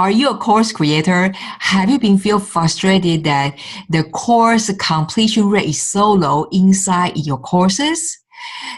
Are you a course creator? Have you been feel frustrated that the course completion rate is so low inside your courses?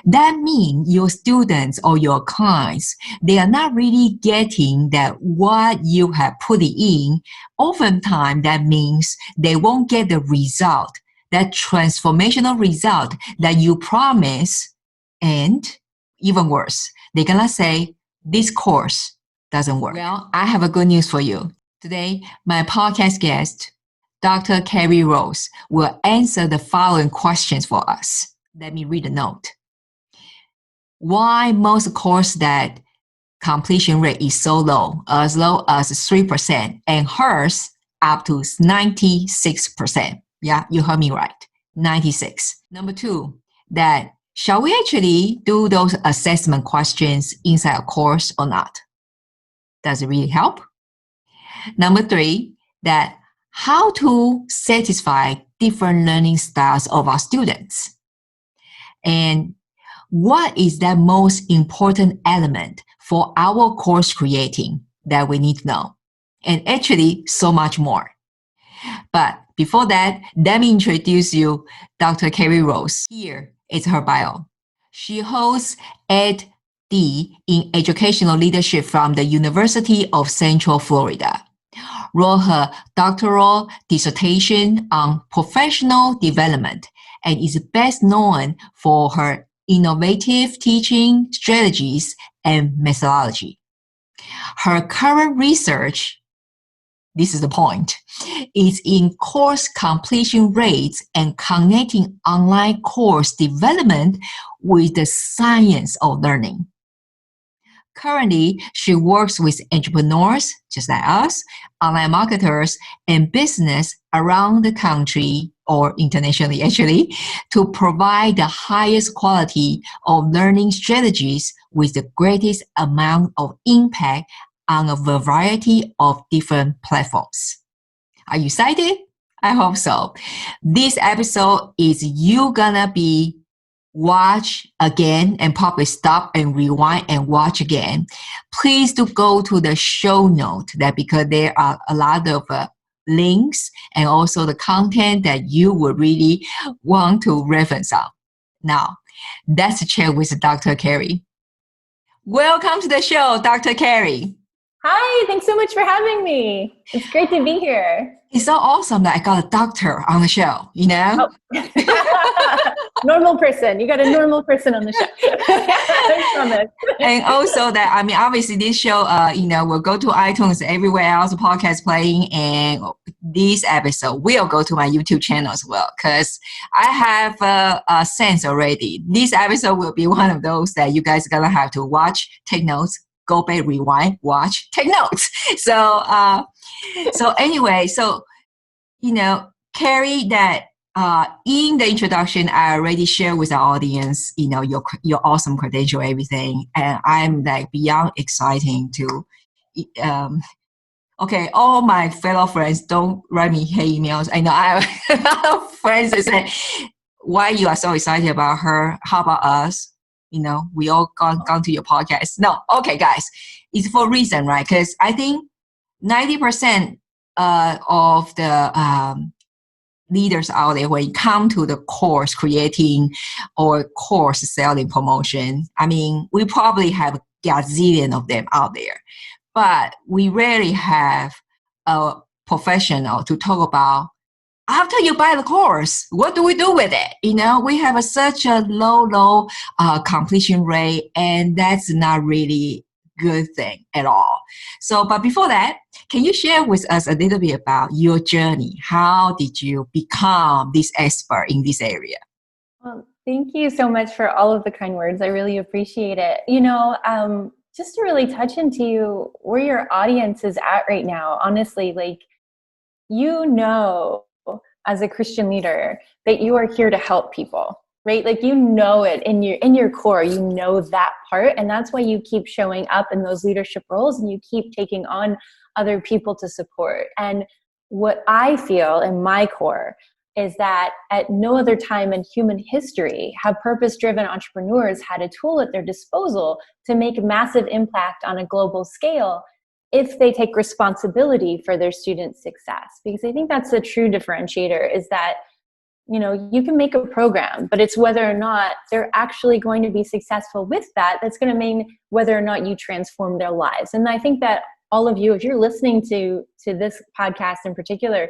That means your students or your clients, they are not really getting that what you have put it in. Oftentimes, that means they won't get the result, that transformational result that you promise. And even worse, they're going to say, this course doesn't work. Well, I have a good news for you. Today, my podcast guest, Dr. Carrie Rose, will answer the following questions for us. Let me read the note. Why most course that completion rate is so low as 3%, and hers up to 96%. Yeah, you heard me right, 96. Number two, that shall we actually do those assessment questions inside a course or not? Does it really help? Number three, that how to satisfy different learning styles of our students. And what is that most important element for our course creating that we need to know? And actually, so much more. But before that, let me introduce you Dr. Carrie Rose. Here is her bio. She holds Ed.D. in Educational Leadership from the University of Central Florida. Wrote her doctoral dissertation on professional development and is best known for her innovative teaching strategies and methodology. Her current research, this is the point, is in course completion rates and connecting online course development with the science of learning. Currently, she works with entrepreneurs, just like us, online marketers, and business around the country or internationally, actually, to provide the highest quality of learning strategies with the greatest amount of impact on a variety of different platforms. Are you excited? I hope so. This episode is you gonna be watch again and probably stop and rewind and watch again. Please do go to the show note that because there are a lot of links and also the content that you would really want to reference on. Now, let's chat with Dr. Carrie. Welcome to the show, Dr. Carrie. Hi, thanks so much for having me. It's great to be here. It's so awesome that I got a doctor on the show, you know? Oh. Normal person. You got a normal person on the show. I promise. And also that, I mean, obviously this show, will go to iTunes, everywhere else, podcast playing, and this episode will go to my YouTube channel as well, because I have a sense already. This episode will be one of those that you guys are going to have to watch, take notes, go back, rewind, watch, take notes. So anyway, Carrie, that in the introduction, I already shared with our audience, your awesome credential, everything, and I'm like beyond exciting to. Okay, all my fellow friends, don't write me hate emails. I know I have a lot of friends that say, "Why you are so excited about her? How about us?" We all gone to your podcast. No, okay, guys, it's for a reason, right? Because I think 90% of the leaders out there, when it comes to the course creating or course selling promotion, I mean, we probably have a gazillion of them out there, but we rarely have a professional to talk about after you buy the course, what do we do with it? We have such a low completion rate, and that's not really good thing at all. So, but before that, can you share with us a little bit about your journey? How did you become this expert in this area? Well, thank you so much for all of the kind words. I really appreciate it. Just to really touch into where your audience is at right now, honestly, as a Christian leader that you are here to help people, right? Like, it in your core, that part. And that's why you keep showing up in those leadership roles and you keep taking on other people to support. And what I feel in my core is that at no other time in human history have purpose-driven entrepreneurs had a tool at their disposal to make massive impact on a global scale if they take responsibility for their students' success. Because I think that's the true differentiator, is that, you know, you can make a program, but it's whether or not they're actually going to be successful with that that's going to mean whether or not you transform their lives. And I think that all of you, if you're listening to this podcast in particular,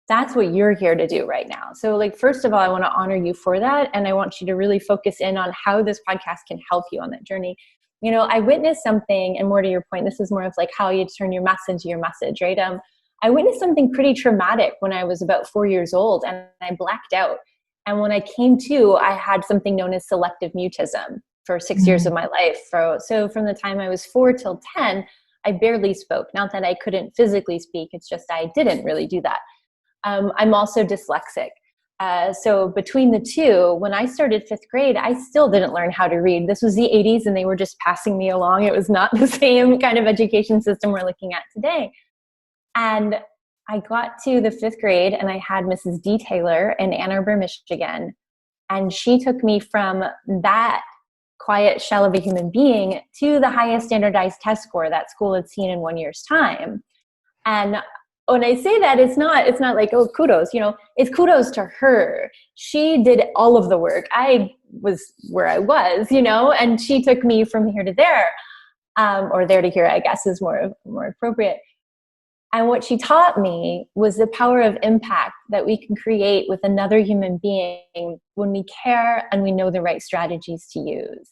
that's what you're here to do right now. So like, first of all, I want to honor you for that. And I want you to really focus in on how this podcast can help you on that journey. You know, I witnessed something, and more to your point, this is more of like how you turn your mess into your message, right? I witnessed something pretty traumatic when I was about 4 years old, and I blacked out. And when I came to, I had something known as selective mutism for 6 years of my life. So from the time I was 4 till 10, I barely spoke. Not that I couldn't physically speak, it's just I didn't really do that. I'm also dyslexic. So between the two, when I started 5th grade, I still didn't learn how to read. This was the 80s and they were just passing me along. It was not the same kind of education system we're looking at today. And I got to the 5th grade and I had Mrs. D. Taylor in Ann Arbor, Michigan. And she took me from that quiet shell of a human being to the highest standardized test score that school had seen in 1 year's time. And when I say that, it's not like, oh, kudos, you know, it's kudos to her. She did all of the work. I was where I was, you know, and she took me from here to there, or there to here, I guess is more appropriate. And what she taught me was the power of impact that we can create with another human being when we care and we know the right strategies to use.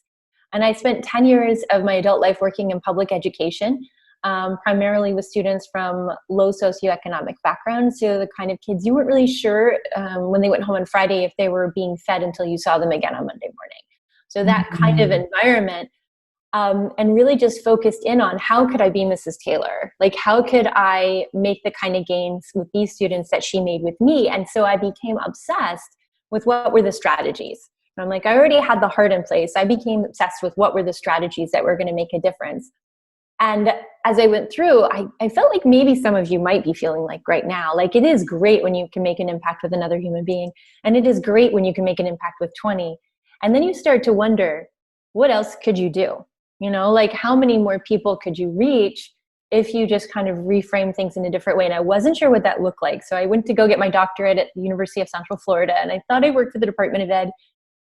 And I spent 10 years of my adult life working in public education, primarily with students from low socioeconomic backgrounds. So the kind of kids you weren't really sure when they went home on Friday if they were being fed until you saw them again on Monday morning. So that kind of environment, and really just focused in on how could I be Mrs. Taylor? Like, how could I make the kind of gains with these students that she made with me? And so I became obsessed with what were the strategies. And I'm like, I already had the heart in place. I became obsessed with what were the strategies that were going to make a difference. And as I went through, I felt like maybe some of you might be feeling like right now, like it is great when you can make an impact with another human being. And it is great when you can make an impact with 20. And then you start to wonder, what else could you do? You know, like how many more people could you reach if you just kind of reframe things in a different way? And I wasn't sure what that looked like. So I went to go get my doctorate at the University of Central Florida. And I thought I worked for the Department of Ed,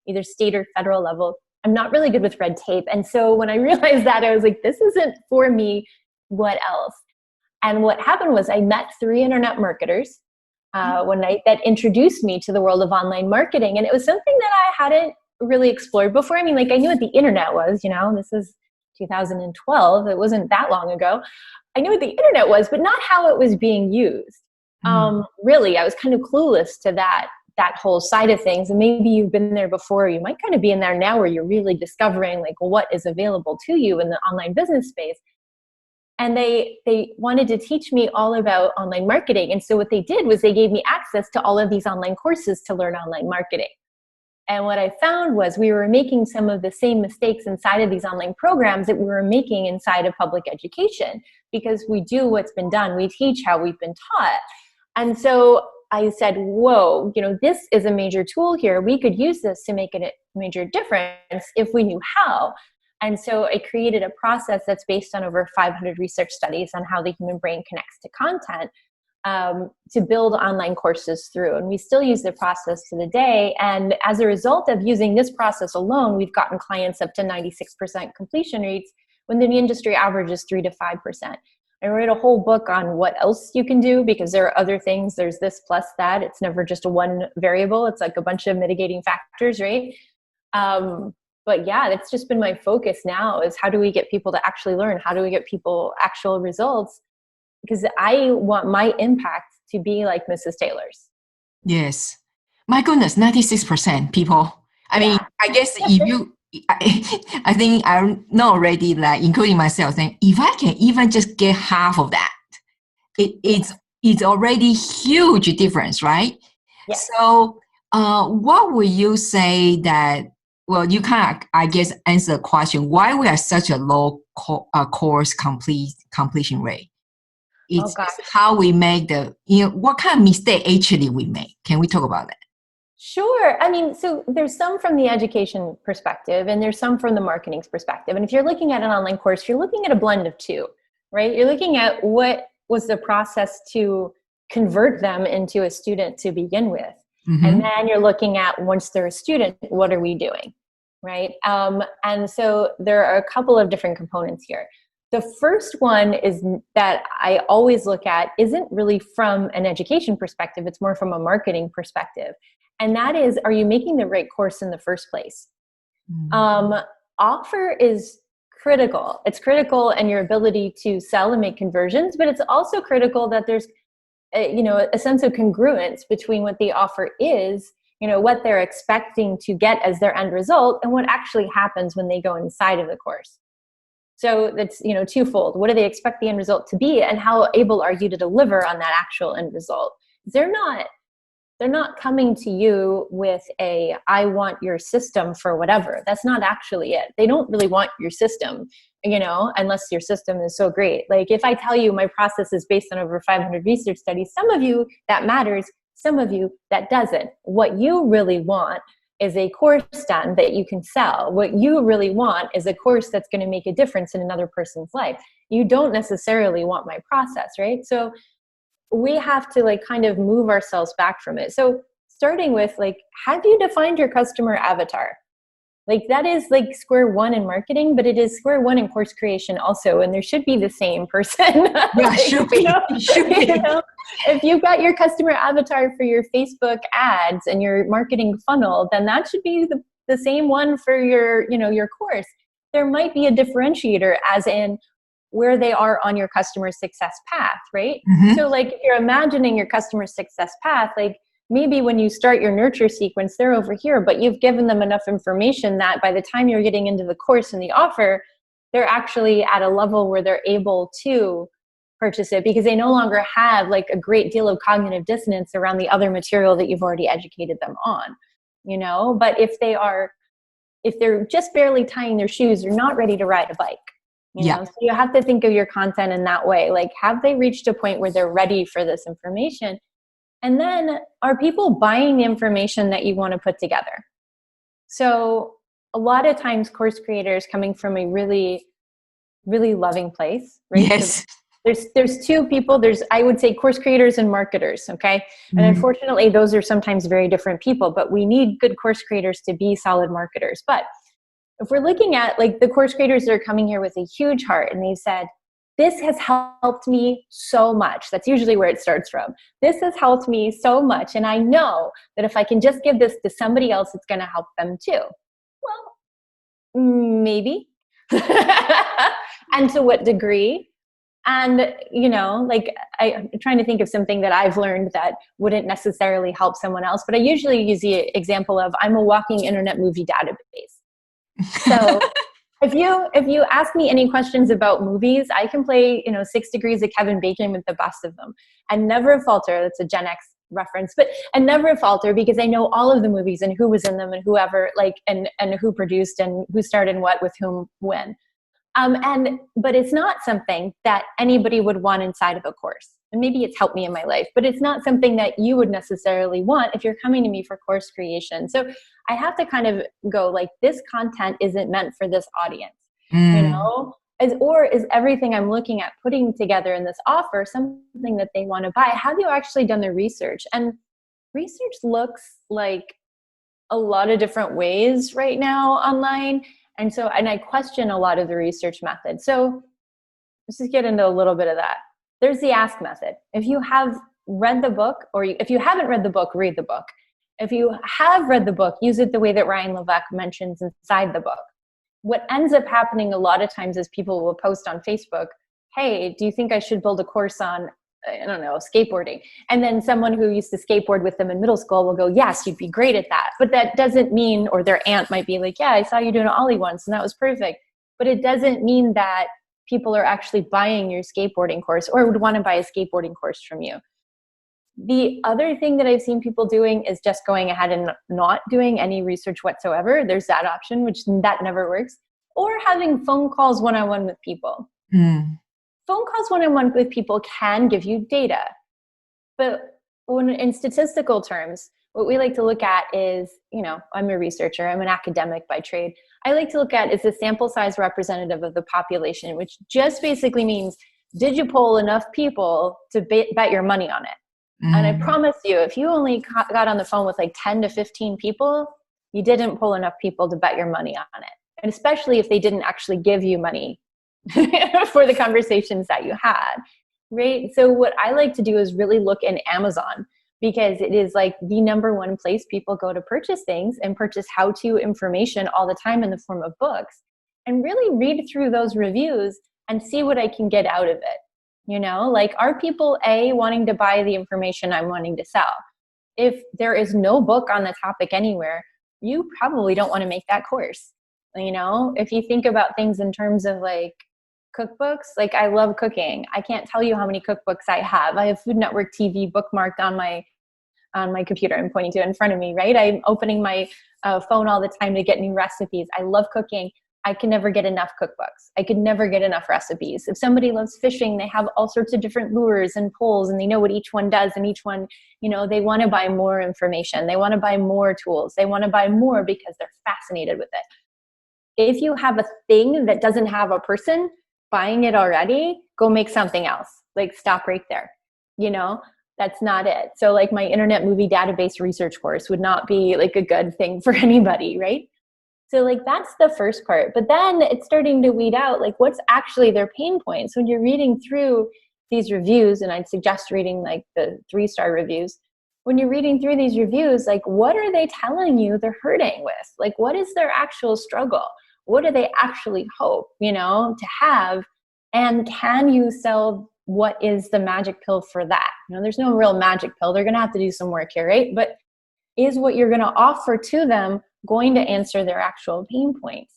either state or federal level. I'm not really good with red tape. And so when I realized that, I was like, this isn't for me. What else? And what happened was I met 3 internet marketers that introduced me to the world of online marketing. And it was something that I hadn't really explored before. I mean, like I knew what the internet was, you know, this is 2012. It wasn't that long ago. I knew what the internet was, but not how it was being used. Really, I was kind of clueless to that whole side of things. And maybe you've been there before. You might kind of be in there now where you're really discovering like what is available to you in the online business space. And they wanted to teach me all about online marketing. And so what they did was they gave me access to all of these online courses to learn online marketing. And what I found was we were making some of the same mistakes inside of these online programs that we were making inside of public education, because we do what's been done. We teach how we've been taught. And so I said, whoa, you know, this is a major tool here. We could use this to make a major difference if we knew how. And so I created a process that's based on over 500 research studies on how the human brain connects to content, to build online courses through. And we still use the process to the day. And as a result of using this process alone, we've gotten clients up to 96% completion rates when the industry average is 3 to 5%. I wrote a whole book on what else you can do, because there are other things. There's this plus that. It's never just a one variable. It's like a bunch of mitigating factors, right? But yeah, that's just been my focus now, is how do we get people to actually learn? How do we get people actual results? Because I want my impact to be like Mrs. Taylor's. Yes. My goodness, 96% people. I mean, I guess if you, I think I know already, like including myself, saying if I can even just get half of that, it's already huge difference, right? Yes. So what would you say that, well, you kind of, I guess, answer the question, why we have such a low course completion rate? It's how we make what kind of mistake actually we make. Can we talk about that? Sure. I mean, so there's some from the education perspective and there's some from the marketing perspective. And if you're looking at an online course, you're looking at a blend of two, right? You're looking at what was the process to convert them into a student to begin with. And then you're looking at, once they're a student, what are we doing, right? And so there are a couple of different components here. The first one is that I always look at isn't really from an education perspective, it's more from a marketing perspective. And that is, are you making the right course in the first place? Offer is critical. It's critical in your ability to sell and make conversions, but it's also critical that there's a sense of congruence between what the offer is, what they're expecting to get as their end result, and what actually happens when they go inside of the course. So that's, twofold. What do they expect the end result to be, and how able are you to deliver on that actual end result? They're not coming to you with I want your system for whatever. That's not actually it. They don't really want your system, unless your system is so great. Like if I tell you my process is based on over 500 research studies, some of you that matters, some of you that doesn't. What you really want is a course done that you can sell. What you really want is a course that's going to make a difference in another person's life. You don't necessarily want my process, right? So we have to kind of move ourselves back from it. So starting with have you defined your customer avatar? That is square one in marketing, but it is square one in course creation also. And there should be the same person. Yeah, should be. Should be. If you've got your customer avatar for your Facebook ads and your marketing funnel, then that should be the same one for your course. There might be a differentiator as in where they are on your customer success path, right? So if you're imagining your customer success path, maybe when you start your nurture sequence, they're over here, but you've given them enough information that by the time you're getting into the course and the offer, they're actually at a level where they're able to purchase it because they no longer have a great deal of cognitive dissonance around the other material that you've already educated them on, But if they're just barely tying their shoes, they're not ready to ride a bike. So you have to think of your content in that way. Have they reached a point where they're ready for this information? And then are people buying the information that you want to put together? So a lot of times course creators coming from a really, really loving place, right? Yes. So there's two people. I would say course creators and marketers. Okay. And unfortunately, those are sometimes very different people, but we need good course creators to be solid marketers. But if we're looking at the course creators that are coming here with a huge heart and they've said, this has helped me so much. That's usually where it starts from. This has helped me so much. And I know that if I can just give this to somebody else, it's going to help them too. Well, maybe. And to what degree? And, I'm trying to think of something that I've learned that wouldn't necessarily help someone else. But I usually use the example of I'm a walking internet movie database. So if you ask me any questions about movies, I can play 6 Degrees of Kevin Bacon with the best of them and never falter. That's a Gen X reference, and never falter because I know all of the movies and who was in them and whoever and who produced and who starred in what with whom when. But it's not something that anybody would want inside of a course. And maybe it's helped me in my life, but it's not something that you would necessarily want if you're coming to me for course creation. So I have to kind of go this content isn't meant for this audience, or is everything I'm looking at putting together in this offer something that they want to buy? Have you actually done the research? And research looks like a lot of different ways right now online. And I question a lot of the research methods. So let's just get into a little bit of that. There's the ask method. If you have read the book, or if you haven't read the book, read the book. If you have read the book, use it the way that Ryan Levesque mentions inside the book. What ends up happening a lot of times is people will post on Facebook, hey, do you think I should build a course on, skateboarding? And then someone who used to skateboard with them in middle school will go, yes, you'd be great at that. But that doesn't mean, or their aunt might be like, yeah, I saw you doing an ollie once and that was perfect. But it doesn't mean that people are actually buying your skateboarding course or would want to buy a skateboarding course from you. The other thing that I've seen people doing is just going ahead and not doing any research whatsoever. There's that option, which that never works. Or having phone calls one-on-one with people. Phone calls one-on-one with people can give you data. But in statistical terms, what we like to look at is, I'm a researcher, I'm an academic by trade. I like to look at is the sample size representative of the population, which just basically means did you poll enough people to bet your money on it? And I promise you, if you only got on the phone with like 10 to 15 people, you didn't pull enough people to bet your money on it. And especially if they didn't actually give you money for the conversations that you had, right? So what I like to do is really look in Amazon, because it is like the number one place people go to purchase things and purchase how-to information all the time in the form of books, and really read through those reviews and see what I can get out of it. You know, like, are people wanting to buy the information I'm wanting to sell? If there is no book on the topic anywhere, you probably don't want to make that course. You know, if you think about things in terms of like cookbooks, like I love cooking. I can't tell you how many cookbooks I have. I have Food Network TV bookmarked on my computer. I'm pointing to it in front of me, right? I'm opening my phone all the time to get new recipes. I love cooking. I can never get enough cookbooks. I could never get enough recipes. If somebody loves fishing, they have all sorts of different lures and poles, and they know what each one does, and each one, you know, they want to buy more information. They want to buy more tools. They want to buy more because they're fascinated with it. If you have a thing that doesn't have a person buying it already, go make something else. Like, stop right there. You know, that's not it. So like my internet movie database research course would not be like a good thing for anybody, right? So like that's the first part. But then it's starting to weed out like what's actually their pain points. When you're reading through these reviews, and I'd suggest reading like the 3-star reviews, when you're reading through these reviews, like what are they telling you they're hurting with? Like what is their actual struggle? What do they actually hope, you know, to have? And can you sell what is the magic pill for that? You know, there's no real magic pill. They're going to have to do some work here, right? But is what you're going to offer to them going to answer their actual pain points?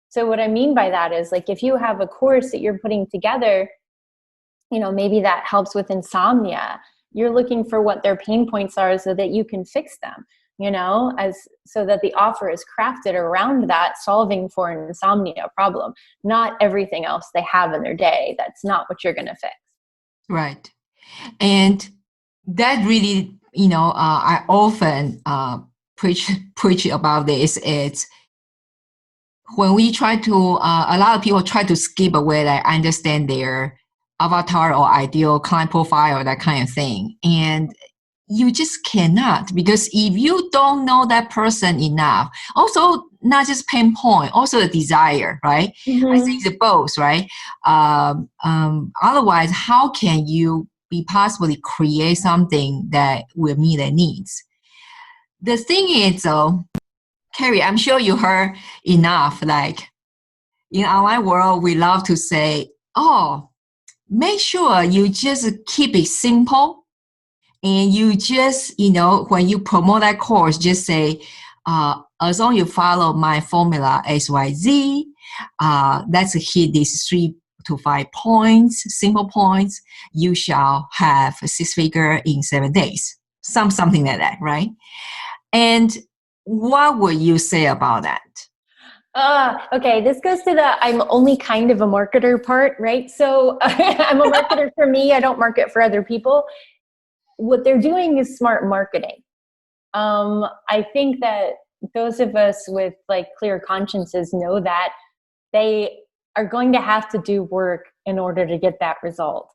So what I mean by that is like if you have a course that you're putting together, you know, maybe that helps with insomnia. You're looking for what their pain points are so that you can fix them, you know, so that the offer is crafted around that, solving for an insomnia problem, not everything else they have in their day. That's not what you're going to fix. Right. And that really, you know, I often preach about this. It's when we try to, a lot of people try to skip away, like understand their avatar or ideal client profile, that kind of thing. And you just cannot, because if you don't know that person enough, also not just pain point, also the desire, right? I think the both, right? Otherwise, how can you be possibly create something that will meet their needs? The thing is, though, Carrie, I'm sure you heard enough. Like in online world, we love to say, "Oh, make sure you just keep it simple." And you just, you know, when you promote that course, just say, as long as you follow my formula XYZ, let's hit these 3 to 5 points, simple points, you shall have a 6-figure in 7 days. Something like that, right? And what would you say about that? Okay, this goes to the I'm only kind of a marketer part, right? So I'm a marketer for me. I don't market for other people. What they're doing is smart marketing. I think that those of us with like clear consciences know that they are going to have to do work in order to get that result,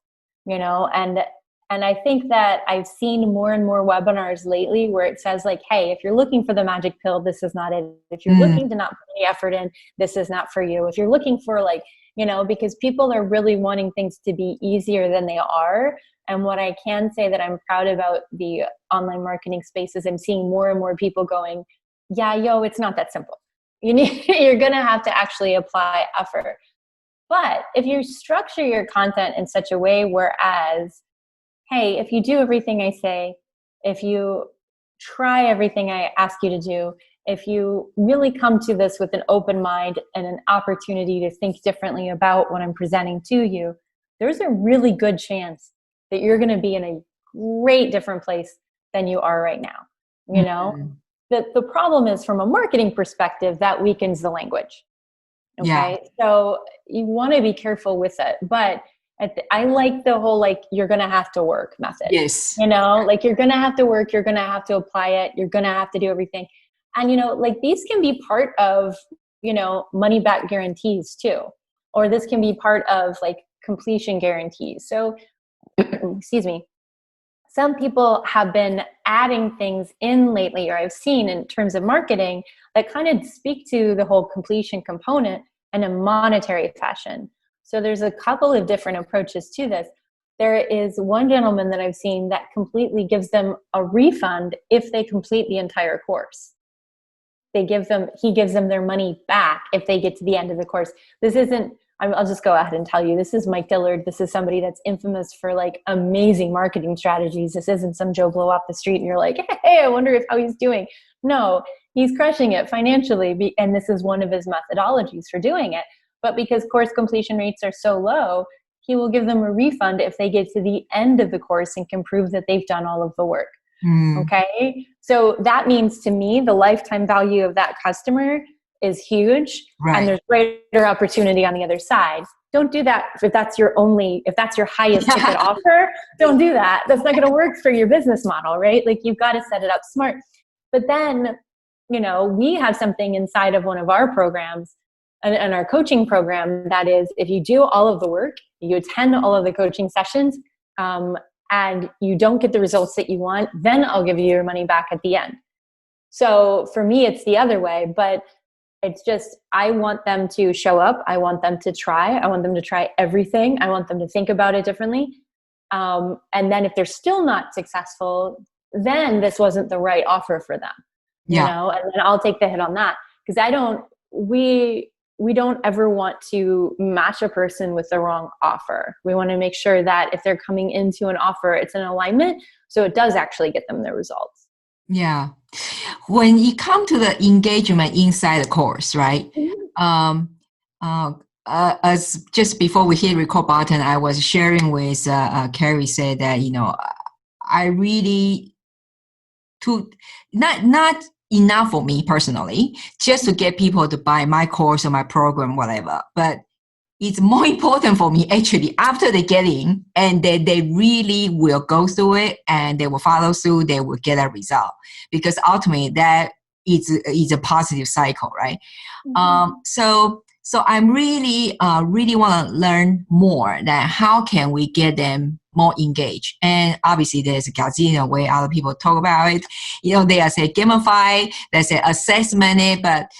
you know, and I think that I've seen more and more webinars lately where it says like, hey, if you're looking for the magic pill, this is not it. If you're looking to not put any effort in, this is not for you. If you're looking for like, you know, because people are really wanting things to be easier than they are. And what I can say that I'm proud about the online marketing space is I'm seeing more and more people going, yeah, it's not that simple. You're going to have to actually apply effort. But if you structure your content in such a way whereas, hey, if you do everything I say, if you try everything I ask you to do, if you really come to this with an open mind and an opportunity to think differently about what I'm presenting to you, there's a really good chance that you're going to be in a great different place than you are right now. You know, the problem is from a marketing perspective, that weakens the language. Okay. Yeah. So you want to be careful with it, but I like the whole, like, you're going to have to work method. Yes. You know, like you're going to have to work, you're going to have to apply it. You're going to have to do everything. And, you know, like these can be part of, you know, money back guarantees too, or this can be part of like completion guarantees. So, excuse me, some people have been adding things in lately, or I've seen in terms of marketing, that kind of speak to the whole completion component in a monetary fashion. So there's a couple of different approaches to this. There is one gentleman that I've seen that completely gives them a refund if they complete the entire course. He gives them their money back if they get to the end of the course. I'll just go ahead and tell you, this is Mike Dillard. This is somebody that's infamous for like amazing marketing strategies. This isn't some Joe Blow off the street and you're like, hey, I wonder how he's doing. No, he's crushing it financially. And this is one of his methodologies for doing it. But because course completion rates are so low, he will give them a refund if they get to the end of the course and can prove that they've done all of the work. Okay. So that means to me, the lifetime value of that customer is huge. Right. And there's greater opportunity on the other side. Don't do that if that's your highest ticket offer. Don't do that. That's not going to work for your business model, right? Like you've got to set it up smart. But then, we have something inside of one of our programs and our coaching program that is, if you do all of the work, you attend all of the coaching sessions, and you don't get the results that you want, then I'll give you your money back at the end. So for me, it's the other way, but it's just, I want them to show up. I want them to try. I want them to try everything. I want them to think about it differently. And then if they're still not successful, then this wasn't the right offer for them, and then I'll take the hit on that. Because we don't ever want to match a person with the wrong offer. We want to make sure that if they're coming into an offer, it's in alignment, so it does actually get them the results. Yeah. When you come to the engagement inside the course, right? As just before we hit record button, I was sharing with Carrie said that, I really not enough for me personally, just to get people to buy my course or my program, whatever. But it's more important for me actually after they get in and they really will go through it and they will follow through, they will get a result, because ultimately that is a positive cycle, right? So I'm really want to learn more that how can we get them more engaged. And obviously there's a gazillion way other people talk about it. They say gamify, they say assessment it, but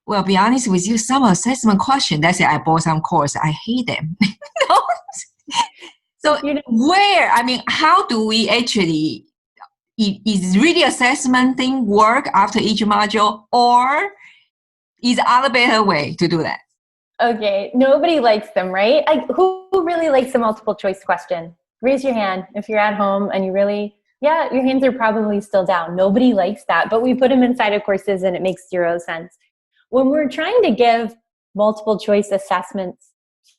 well, be honest with you, some assessment question, let's say I bought some course, I hate them. So how do we actually, is really assessment thing work after each module, or is there other better way to do that? Okay, nobody likes them, right? Who really likes a multiple choice question? Raise your hand if you're at home and you really, your hands are probably still down. Nobody likes that, but we put them inside of courses and it makes zero sense. When we're trying to give multiple choice assessments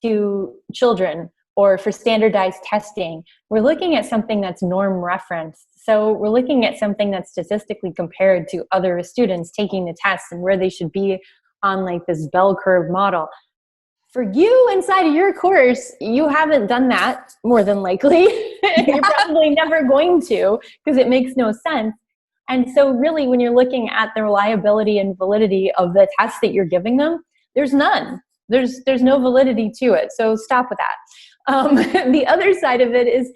to children or for standardized testing, we're looking at something that's norm referenced. So we're looking at something that's statistically compared to other students taking the test and where they should be on like this bell curve model. For you inside of your course, you haven't done that more than likely. You're probably never going to, because it makes no sense. And so really when you're looking at the reliability and validity of the test that you're giving them, there's none. There's no validity to it. So stop with that. The other side of it is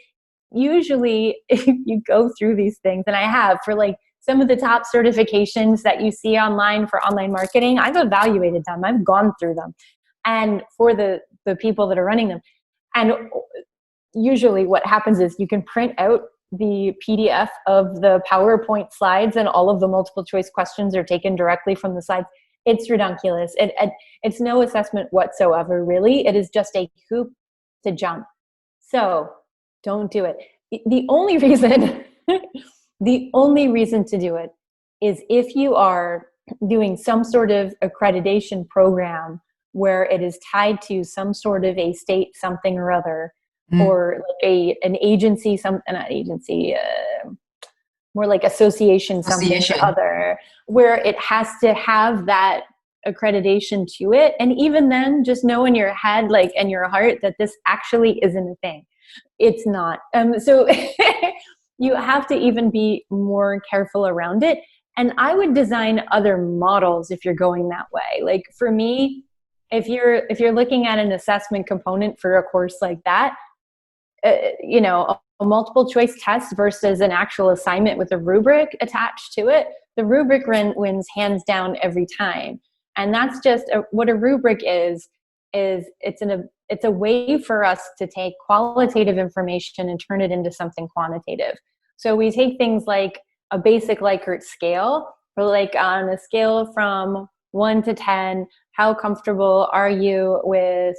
usually if you go through these things, and I have for like some of the top certifications that you see online for online marketing, I've evaluated them. I've gone through them. And for the people that are running them. And usually what happens is you can print out the PDF of the PowerPoint slides and all of the multiple choice questions are taken directly from the slides. It's ridiculous. It's no assessment whatsoever, really. It is just a hoop to jump. So don't do it. The only reason to do it is if you are doing some sort of accreditation program where it is tied to some sort of a state something or other, or like an agency, more like association something or other, where it has to have that accreditation to it. And even then, just know in your head, like in your heart, that this actually isn't a thing. It's not. So you have to even be more careful around it. And I would design other models if you're going that way. Like for me, if you're looking at an assessment component for a course like that, you know, a multiple choice test versus an actual assignment with a rubric attached to it, the rubric wins hands down every time. And that's just what a rubric is it's a way for us to take qualitative information and turn it into something quantitative. So we take things like a basic Likert scale, or like on a scale from 1 to 10, how comfortable are you with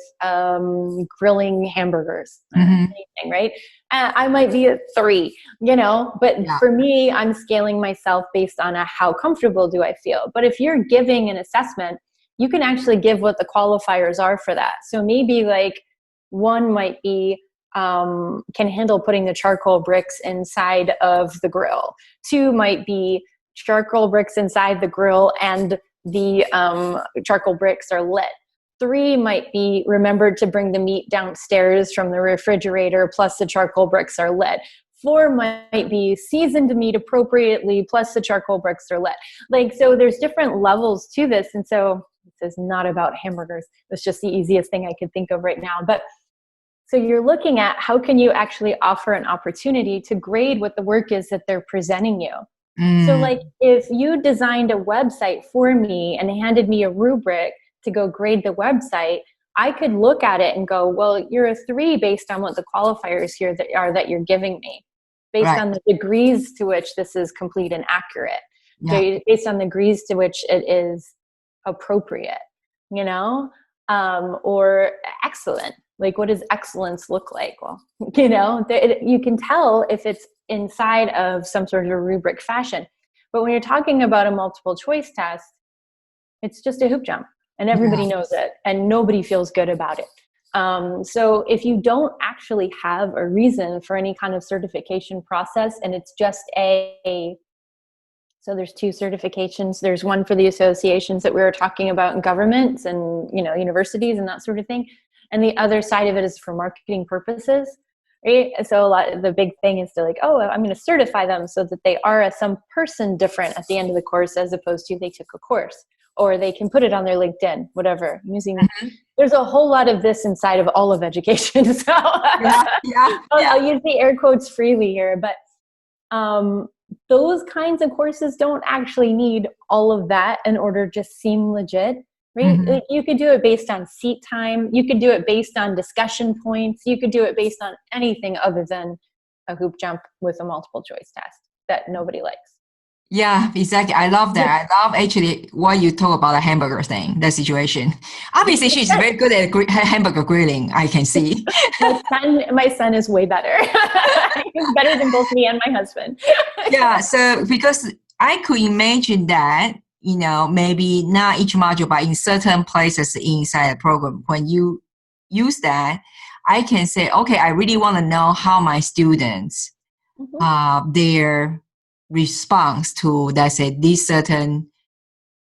grilling hamburgers? Anything, right? I might be a 3, you know, but for me, I'm scaling myself based on how comfortable do I feel. But if you're giving an assessment, you can actually give what the qualifiers are for that. So maybe like 1 might be, can handle putting the charcoal bricks inside of the grill. 2 might be charcoal bricks inside the grill and the charcoal bricks are lit. 3 might be remembered to bring the meat downstairs from the refrigerator plus the charcoal bricks are lit. 4 might be seasoned meat appropriately plus the charcoal bricks are lit. Like, so there's different levels to this. And so this is not about hamburgers. It's just the easiest thing I could think of right now. But so you're looking at how can you actually offer an opportunity to grade what the work is that they're presenting you. So like if you designed a website for me and handed me a rubric to go grade the website, I could look at it and go, well, you're a 3 based on what the qualifiers here that you're giving me, based on the degrees to which this is complete and accurate, based on the degrees to which it is appropriate, you know, or excellent. Like, what does excellence look like? Well, you know, you can tell if it's inside of some sort of a rubric fashion. But when you're talking about a multiple choice test, it's just a hoop jump and everybody knows it and nobody feels good about it. So if you don't actually have a reason for any kind of certification process and it's just so there's 2 certifications. There's one for the associations that we were talking about in governments and, you know, universities and that sort of thing. And the other side of it is for marketing purposes, right? So the big thing is to like, oh, I'm going to certify them so that they are some person different at the end of the course, as opposed to they took a course, or they can put it on their LinkedIn, whatever. There's a whole lot of this inside of all of education. So I'll use the air quotes freely here, but those kinds of courses don't actually need all of that in order to just seem legit. Right? Like you could do it based on seat time. You could do it based on discussion points. You could do it based on anything other than a hoop jump with a multiple choice test that nobody likes. Yeah, exactly. I love that. I love actually what you talk about the hamburger thing, the situation. Obviously, she's very good at hamburger grilling, I can see. My son is way better. He's better than both me and my husband. Yeah, so because I could imagine that, you know, maybe not each module, but in certain places inside the program, when you use that, I can say, okay, I really want to know how my students, their response to, let's say, this certain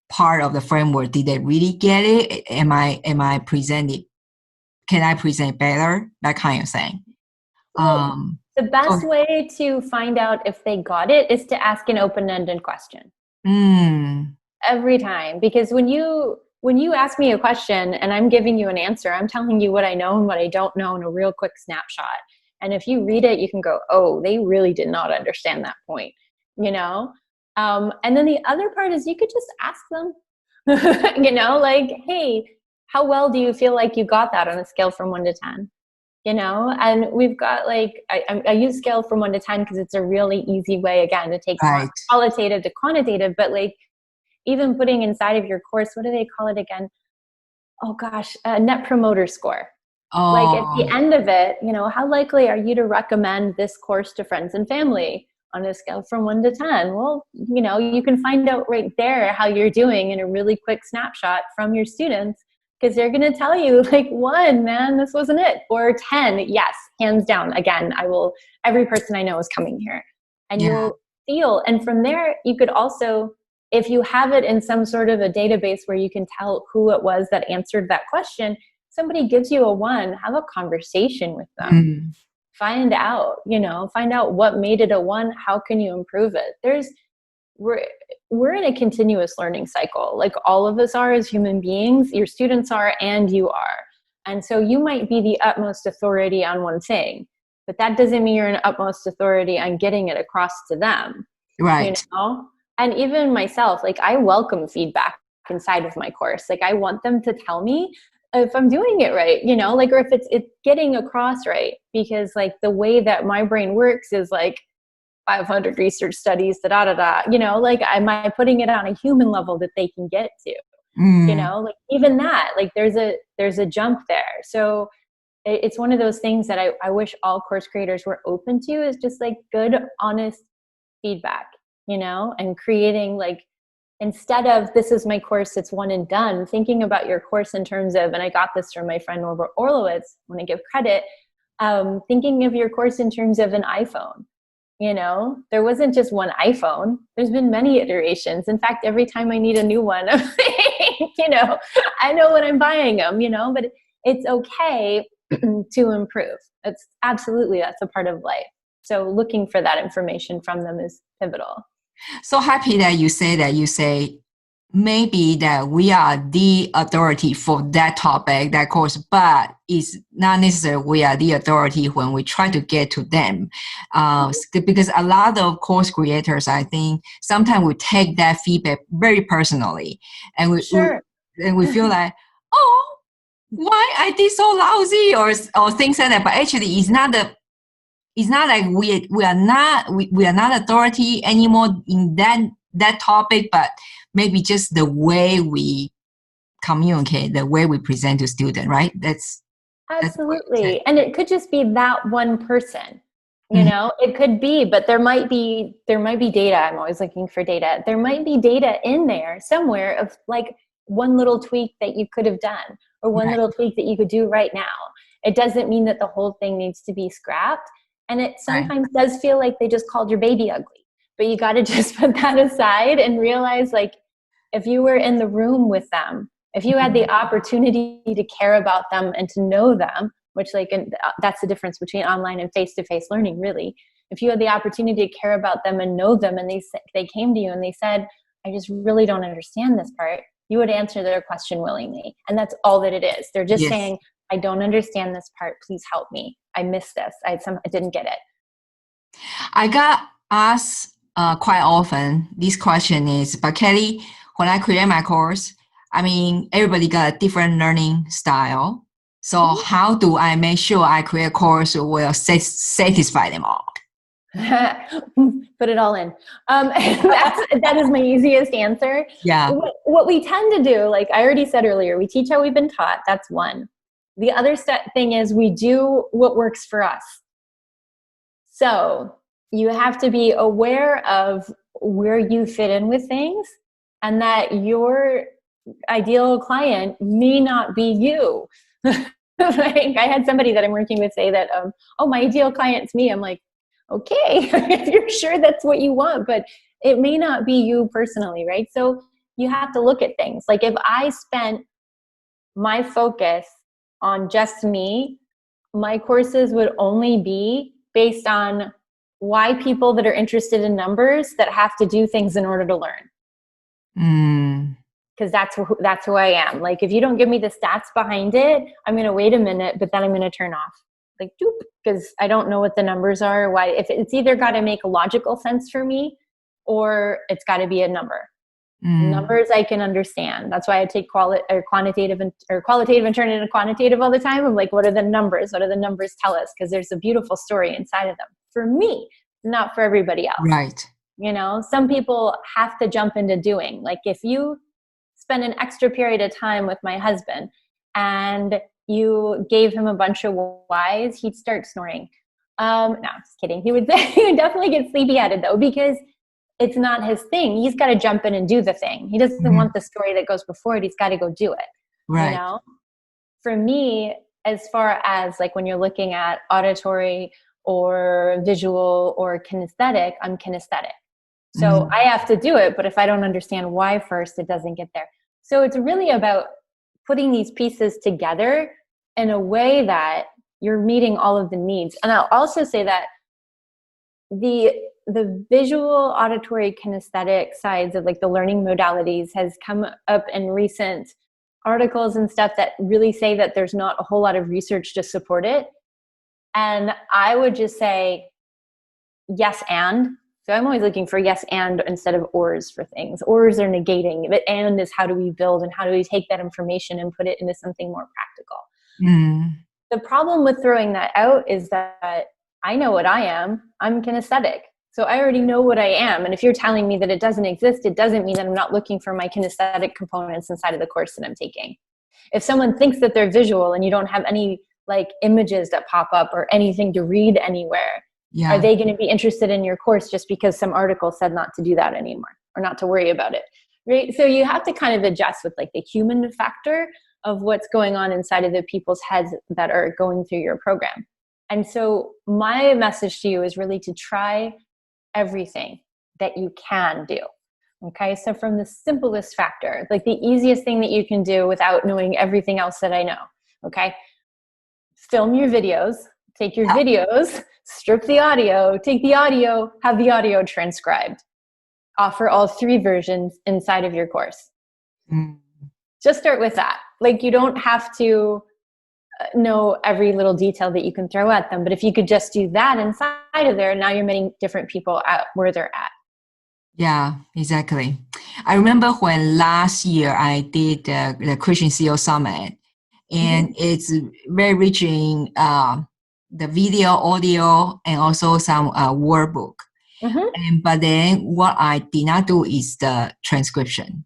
part of the framework, did they really get it? Am I presenting? Can I present better? That kind of thing. The best way to find out if they got it is to ask an open-ended question. Every time, because when you ask me a question and I'm giving you an answer, I'm telling you what I know and what I don't know in a real quick snapshot. And if you read it, you can go, oh, they really did not understand that point, you know? And then the other part is you could just ask them, you know, like, hey, how well do you feel like you got that on a scale from 1 to 10? You know, and we've got like, I use scale from 1 to 10 because it's a really easy way, again, to take qualitative to quantitative, but like, even putting inside of your course, what do they call it again? Oh gosh, a net promoter score. Like at the end of it, you know, how likely are you to recommend this course to friends and family on a scale from 1 to 10? Well, you know, you can find out right there how you're doing in a really quick snapshot from your students, because they're going to tell you like 1, man, this wasn't it. Or 10, yes, hands down. Again, every person I know is coming here. And you'll feel, and from there, you could also, if you have it in some sort of a database where you can tell who it was that answered that question, somebody gives you a 1, have a conversation with them. Find out what made it a 1. How can you improve it? we're we're in a continuous learning cycle. Like all of us are as human beings, your students are, and you are. And so you might be the utmost authority on one thing, but that doesn't mean you're an utmost authority on getting it across to them, you Right. know? And even myself, like I welcome feedback inside of my course. Like I want them to tell me if I'm doing it right, you know, like, or if it's getting across right, because like the way that my brain works is like 500 research studies, da da da da, you know, like am I putting it on a human level that they can get to, you Mm, know, like even that, like there's a jump there. So it's one of those things that I wish all course creators were open to, is just like good, honest feedback, you know, and creating like, instead of this is my course, it's one and done, thinking about your course in terms of, and I got this from my friend Norbert Orlowitz, when I give credit, thinking of your course in terms of an iPhone. You know, there wasn't just one iPhone. There's been many iterations. In fact, every time I need a new one, I'm like, you know, I know when I'm buying them, you know, but it's okay to improve. It's absolutely, that's a part of life. So looking for that information from them is pivotal. so happy that you say that. You say maybe that we are the authority for that topic, that course, but it's not necessarily we are the authority when we try to get to them. Because a lot of course creators, I think, sometimes we take that feedback very personally, and Sure. we feel like, oh, why I did so lousy, or things like that. But actually, it's not like we are not authority anymore in that topic, but maybe just the way we communicate, the way we present to student, right? That's what you said. Absolutely. And it could just be that one person. You Mhm. know, it could be, but there might be data. I'm always looking for data. There might be data in there somewhere of like one little tweak that you could have done, or one Right, little tweak that you could do right now. It doesn't mean that the whole thing needs to be scrapped. And it right. sometimes does feel like they just called your baby ugly. But you got to just put that aside and realize, like, if you were in the room with them, if you had the opportunity to care about them and to know them, which like, and that's the difference between online and face-to-face learning, really. If you had the opportunity to care about them and know them, and they came to you and they said, I just really don't understand this part, you would answer their question willingly. And that's all that it is. They're just Yes. saying, I don't understand this part, please help me, I missed this, I didn't get it. I got asked quite often this question is, but Kelly, when I create my course, I mean, everybody got a different learning style. So Mhm. how do I make sure I create a course will satisfy them all? Put it all in. That is my easiest answer. Yeah. What we tend to do, like I already said earlier, we teach how we've been taught. That's one. The other thing is we do what works for us. So you have to be aware of where you fit in with things, and that your ideal client may not be you. Like I had somebody that I'm working with say that, oh, my ideal client's me. I'm like, okay, if you're sure that's what you want, but it may not be you personally, right? So you have to look at things. Like if I spent my focus on just me, my courses would only be based on why people that are interested in numbers that have to do things in order to learn, Mm, because that's who I am. Like if you don't give me the stats behind it, I'm going to wait a minute, but then I'm going to turn off. Like, doop, because I don't know what the numbers are. Why? If it's either got to make a logical sense for me, or it's got to be a number. mm, Numbers I can understand. That's why I take quantitative or qualitative and turn it into quantitative all the time. I'm like, what are the numbers? What do the numbers tell us? Because there's a beautiful story inside of them. For me, not for everybody else. right. You know, some people have to jump into doing. Like if you spend an extra period of time with my husband and you gave him a bunch of whys, he'd start snoring. No, I'm just kidding. He would definitely get sleepy at it though, because it's not his thing. He's got to jump in and do the thing. He doesn't Mhm. want the story that goes before it. He's got to go do it. You Right. know, for me, as far as like when you're looking at auditory or visual or kinesthetic, I'm kinesthetic. So Mm, I have to do it, but if I don't understand why first, it doesn't get there. So it's really about putting these pieces together in a way that you're meeting all of the needs. And I'll also say that the visual, auditory, kinesthetic sides of like the learning modalities has come up in recent articles and stuff that really say that there's not a whole lot of research to support it. And I would just say yes and. So I'm always looking for yes and instead of ors for things. Ors are negating, but and is how do we build and how do we take that information and put it into something more practical. Mm. The problem with throwing that out is that I know what I am. I'm kinesthetic. So I already know what I am. And if you're telling me that it doesn't exist, it doesn't mean that I'm not looking for my kinesthetic components inside of the course that I'm taking. If someone thinks that they're visual and you don't have any like images that pop up or anything to read anywhere, are they going to be interested in your course just because some article said not to do that anymore or not to worry about it? Right? So you have to kind of adjust with like the human factor of what's going on inside of the people's heads that are going through your program. And so my message to you is really to try everything that you can do. Okay. So from the simplest factor, like the easiest thing that you can do without knowing everything else that I know. Okay. Film your videos, take your videos, strip the audio, take the audio, have the audio transcribed. Offer all 3 versions inside of your course. Mm. Just start with that. Like you don't have to know every little detail that you can throw at them, but if you could just do that inside of there, now you're meeting different people at where they're at. Yeah, exactly. I remember when last year I did the Christian CEO Summit, and it's very rich in the video, audio, and also some workbook. But then what I did not do is the transcription.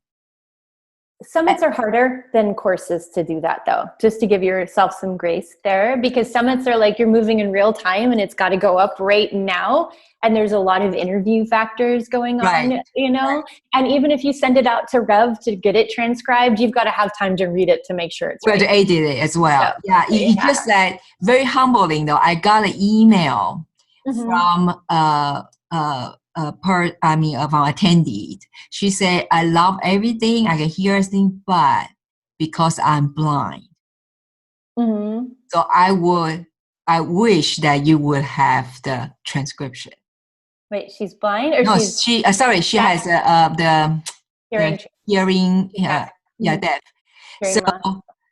Summits are harder than courses to do that though, just to give yourself some grace there, because summits are like you're moving in real time and it's got to go up right now. And there's a lot of interview factors going on, you know, and even if you send it out to Rev to get it transcribed, you've got to have time to read it to make sure it's right. To edit it as well. It just like very humbling though. I got an email from of our attendee. She said, I love everything, I can hear everything, but because I'm blind. So I wish that you would have the transcription. Wait, she's blind or no, she's she has the hearing deaf.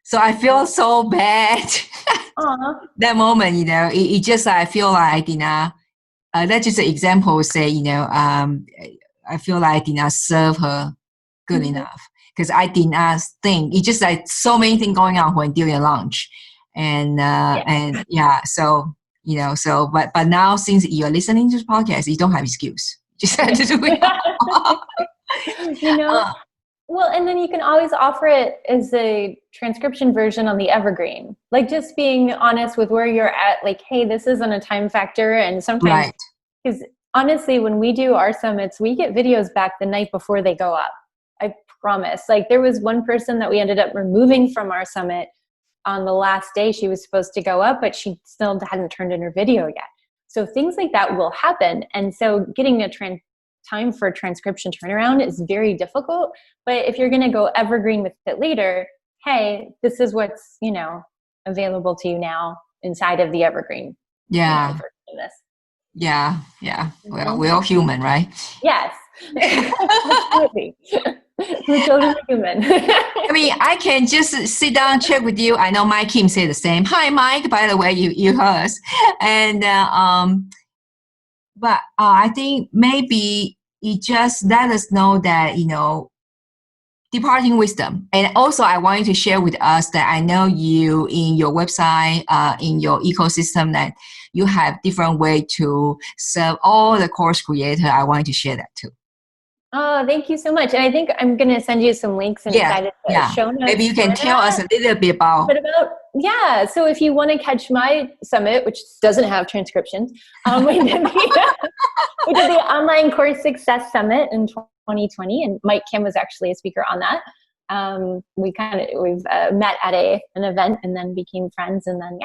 So I feel so bad. That moment, you know, it just I feel like I did not. That's just an example. Say, you know, I feel like I did not serve her good enough because I did not think. It's just like so many things going on when during lunch, and so you know, so but now since you're listening to the podcast, you don't have excuse. Just have to do it. You know. Well, and then you can always offer it as a transcription version on the Evergreen. Like just being honest with where you're at, like, hey, this isn't a time factor. And sometimes, because honestly, when we do our summits, we get videos back the night before they go up. I promise. Like there was one person that we ended up removing from our summit on the last day she was supposed to go up, but she still hadn't turned in her video yet. So things like that will happen. And so getting a time for transcription turnaround is very difficult. But if you're going to go evergreen with it later, hey, this is what's, you know, available to you now inside of the evergreen. Yeah. Yeah. Well, we're all human, right? Yes. Absolutely. We're totally human. I mean, I can just sit down and chat with you. I know Mike Kim said the same. Hi, Mike. By the way, you heard us. And but I think maybe it just let us know that, you know, departing wisdom. And also I want you to share with us that I know you in your website, in your ecosystem, that you have different way to serve all the course creator. I want you to share that too. Oh, thank you so much. And I think I'm going to send you some links inside of the show notes. Maybe you can tell us a little bit about. So if you want to catch my summit, which doesn't have transcriptions, we did the Online Course Success Summit in 2020, and Mike Kim was actually a speaker on that. We've met at an event and then became friends, and then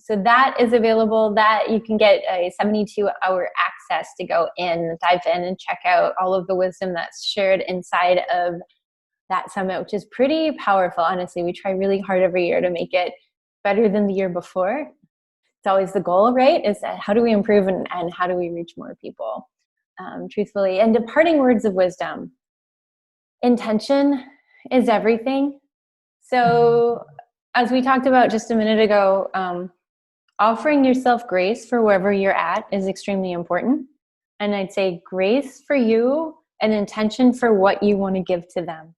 so that is available. That you can get a 72-hour access to go in, dive in, and check out all of the wisdom that's shared inside of that summit, which is pretty powerful. Honestly, we try really hard every year to make it better than the year before. it's always the goal, right? Is that how do we improve and how do we reach more people, truthfully. And departing words of wisdom. Intention is everything. So as we talked about just a minute ago, offering yourself grace for wherever you're at is extremely important. And I'd say grace for you and intention for what you want to give to them.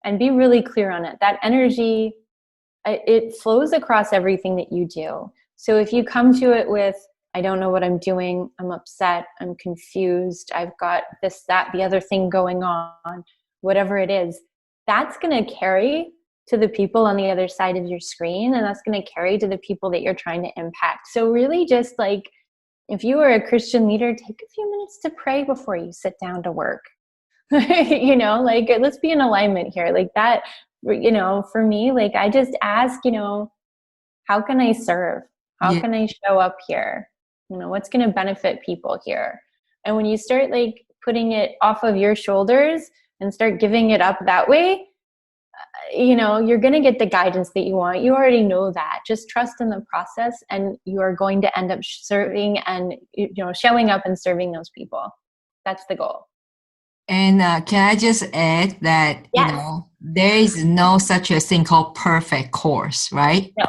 And be really clear on it. That energy, it flows across everything that you do. So if you come to it with, I don't know what I'm doing, I'm upset, I'm confused, I've got this, that, the other thing going on, whatever it is, that's going to carry to the people on the other side of your screen, and that's going to carry to the people that you're trying to impact. So really just like, if you are a Christian leader, take a few minutes to pray before you sit down to work. You know, like, let's be in alignment here. Like that, you know, for me, like I just ask, you know, how can I serve? How can I show up here? You know, what's going to benefit people here? And when you start like putting it off of your shoulders and start giving it up that way, you know, you're going to get the guidance that you want. You already know that. Just trust in the process, and you are going to end up serving and, you know, showing up and serving those people. That's the goal. And can I just add that, Yes. you know, there is no such a thing called perfect course, right? No.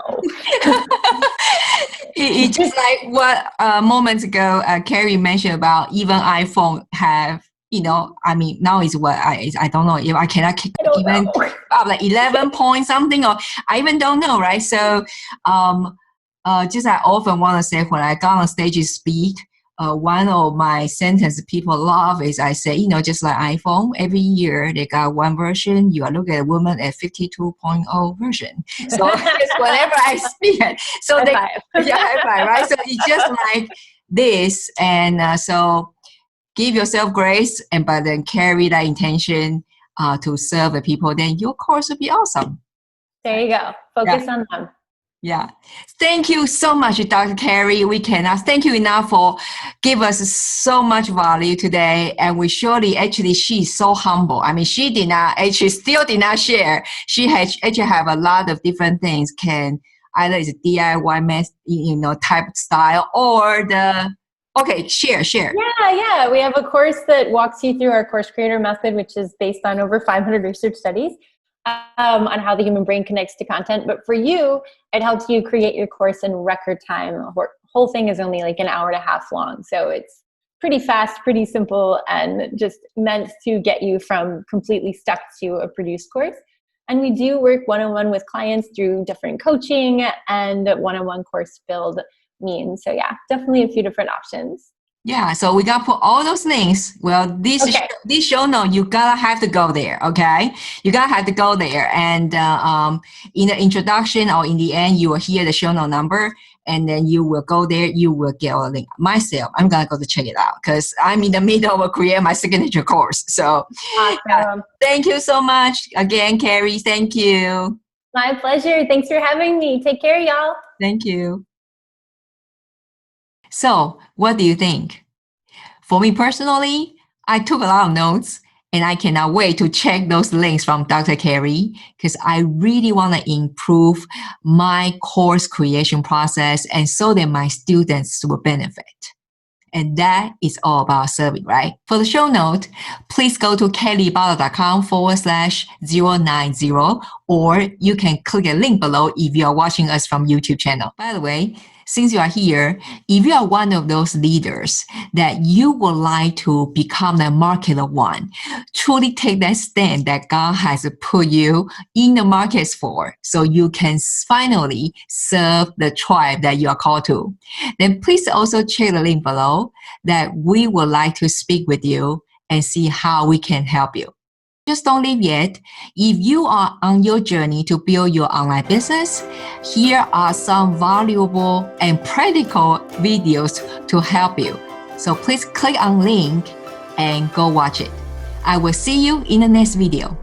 It's just like what moments ago Carrie mentioned about even iPhone have, you know, I mean, now is what I don't know if I cannot even up like 11 point something, or I even don't know, right? So just I often want to say when I go on stage to speak, one of my sentences people love is I say, you know, just like iPhone, every year they got one version. You are looking at a woman at 52.0 version. So just whenever I speak, so they, right? So it's just like this. And so give yourself grace, and but then carry that intention to serve the people, then your course will be awesome. There you go. Focus on them. Yeah. Thank you so much, Dr. Carrie. We cannot thank you enough for give us so much value today. And we surely, actually, she's so humble. I mean, she did not, actually still did not share. She has actually have a lot of different things, can either it's DIY mess, you know, type style, or the, okay, share. Yeah. We have a course that walks you through our course creator method, which is based on over 500 research studies. On how the human brain connects to content. But for you, it helps you create your course in record time. The whole thing is only like an hour and a half long. So it's pretty fast, pretty simple, and just meant to get you from completely stuck to a produced course. And we do work one-on-one with clients through different coaching and one-on-one course build means. So yeah, definitely a few different options. Yeah, so we gotta put all those links. Well, this show note, you gotta have to go there, okay? You gotta have to go there, and in the introduction or in the end, you will hear the show note number, and then you will go there. You will get a link. Myself, I'm gonna go to check it out because I'm in the middle of creating my signature course. So, awesome. Thank you so much again, Carrie. Thank you. My pleasure. Thanks for having me. Take care, y'all. Thank you. So, what do you think? For me personally, I took a lot of notes, and I cannot wait to check those links from Dr. Carrie because I really want to improve my course creation process, and so that my students will benefit. And that is all about serving, right? For the show note, please go to kellybottle.com/090, or you can click a link below if you are watching us from YouTube channel. By the way, since you are here, if you are one of those leaders that you would like to become the market one, truly take that stand that God has put you in the markets for, so you can finally serve the tribe that you are called to, then please also check the link below that we would like to speak with you and see how we can help you. Just don't leave yet. If you are on your journey to build your online business, here are some valuable and practical videos to help you. So please click on link and go watch it. I will see you in the next video.